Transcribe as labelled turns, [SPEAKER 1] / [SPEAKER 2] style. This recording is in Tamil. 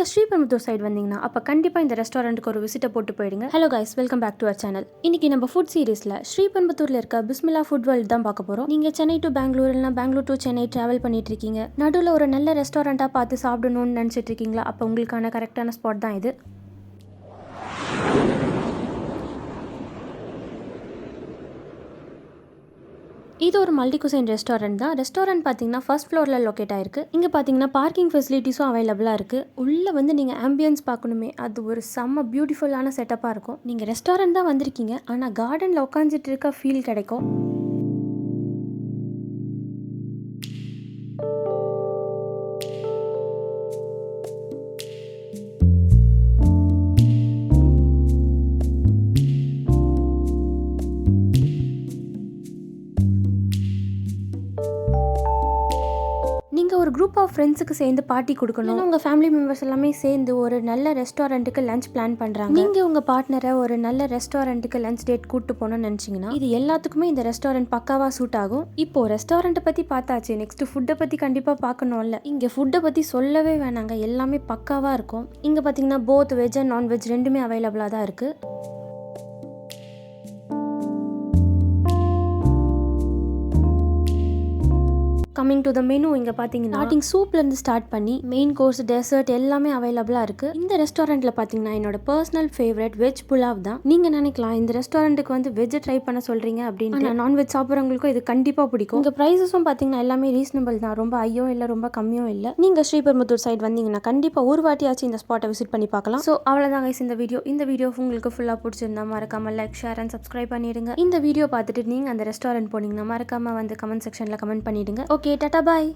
[SPEAKER 1] நீங்கள் ஸ்ரீபெரும்புத்தூர் சைடு வந்தீங்கன்னா அப்போ கண்டிப்பாக இந்த ரெஸ்டாரண்ட்டுக்கு ஒரு விசிட்டை போட்டு போயிடுங்க. Hello guys, welcome back to our channel. இன்னைக்கு நம்ம ஃபுட் சீரிஸில் ஸ்ரீபெரும்புத்தூரில் இருக்க பிஸ்மில்லா ஃபுட் வேர்ல்ட் தான் பார்க்க போகிறோம். நீங்கள் சென்னை டு பெங்களூர் இல்லைனா பெங்களூர் டு சென்னை ட்ராவல் பண்ணிட்டு இருக்கீங்க, நடுவில் ஒரு நல்ல ரெஸ்டாரண்ட்டாக பார்த்து சாப்பிடணும்னு நினச்சிட்டு இருக்கீங்களா? அப்போ உங்களுக்கான கரெக்டான ஸ்பாட் தான் இது. இது ஒரு மல்டி குசைன் ரெஸ்டாரண்ட் தான். ரெஸ்டாரண்ட் பார்த்தீங்கன்னா ஃபர்ஸ்ட் ஃப்ளோரில் லொக்கேட் ஆயிருக்கு. இங்கே பார்த்தீங்கன்னா பார்க்கிங் ஃபெசிலிட்டிஸும் அவைலபிளாக இருக்குது. உள்ளே வந்து நீங்கள் ஆம்பியன்ஸ் பார்க்கணுமே, அது ஒரு செம்ம பியூட்டிஃபுல்லான செட்டப்பாக இருக்கும். நீங்கள் ரெஸ்டாரண்ட் தான் வந்திருக்கீங்க, ஆனால் கார்டனில் உட்காந்துட்டு இருக்க ஃபீல் கிடைக்கும். நீங்கள் ஒரு குரூப் ஆஃப் ஃப்ரெண்ட்ஸுக்கு சேர்ந்து பார்ட்டி கொடுக்கணும், உங்கள் ஃபேமிலி மெம்பர்ஸ் எல்லாமே சேர்ந்து ஒரு நல்ல ரெஸ்டாரண்ட்டுக்கு லஞ்ச் பிளான் பண்ணுறாங்க. நீங்கள் உங்கள் பார்ட்னரை ஒரு நல்ல ரெஸ்டாரண்ட்டுக்கு லஞ்ச் டேட் கூப்பிட்டு போகணும்னு நினச்சிங்கன்னா இது எல்லாத்துக்குமே இந்த ரெஸ்டாரண்ட் பக்காவாக சூட் ஆகும். இப்போது ரெஸ்டாரண்ட்டை பற்றி பார்த்தாச்சு, நெக்ஸ்ட் ஃபுட்டை பற்றி கண்டிப்பாக பார்க்கணும்ல. இங்கே ஃபுட்டை பற்றி சொல்லவே வேணாங்க, எல்லாமே பக்காவாக இருக்கும். இங்கே பார்த்தீங்கன்னா போத் வெஜ் அண்ட் நான்வெஜ் ரெண்டுமே அவைலபிளாக தான் இருக்குது. கம்மிங் டு த மெனு, இங்கே பார்த்தீங்கன்னா ஸ்டார்டிங் சூப்லேருந்து ஸ்டார்ட் பண்ணி மெயின் கோர்ஸ், டெசர்ட் எல்லாமே அவைலபிளாக இருக்குது. இந்த ரெஸ்டாரண்ட்டில் பார்த்தீங்கன்னா என்னோட பர்சனல் ஃபேவரட் வெஜ் புலாவ் தான். நீங்கள் நினைக்கலாம் இந்த ரெஸ்டாரண்ட்டுக்கு வந்து வெஜ் ட்ரை பண்ண சொல்கிறீங்க அப்படின்னு. நான்வெஜ் சாப்பிட்றவங்களுக்கும் இது கண்டிப்பாக பிடிக்கும். இங்கே ப்ரைஸஸும் பார்த்தீங்கன்னா எல்லாமே ரீசனபிள் தான், ரொம்ப ஐயோ இல்லை ரொம்ப கம்மியும் இல்லை. நீங்கள் ஸ்ரீபெரும்புத்தூர் சைடு வந்தீங்கன்னா கண்டிப்பாக ஒரு வாட்டியாச்சும் இந்த ஸ்பாட்டை விசிட் பண்ணி பார்க்கலாம். ஸோ அவ்வளோதான் கைஸ் இந்த வீடியோ உங்களுக்கு ஃபுல்லாக பிடிச்சிருந்தா மறக்காமல் லைக், ஷேர் அண்ட் சப்ஸ்கிரைப் பண்ணிடுங்க. இந்த வீடியோ பார்த்துட்டு நீங்கள் அந்த ரெஸ்டாரண்ட் போனீங்கன்னா மறக்காமல் வந்து கமெண்ட் செக்ஷனில் கமெண்ட் பண்ணிடுங்க. ஓகே, டாடா, பாய்.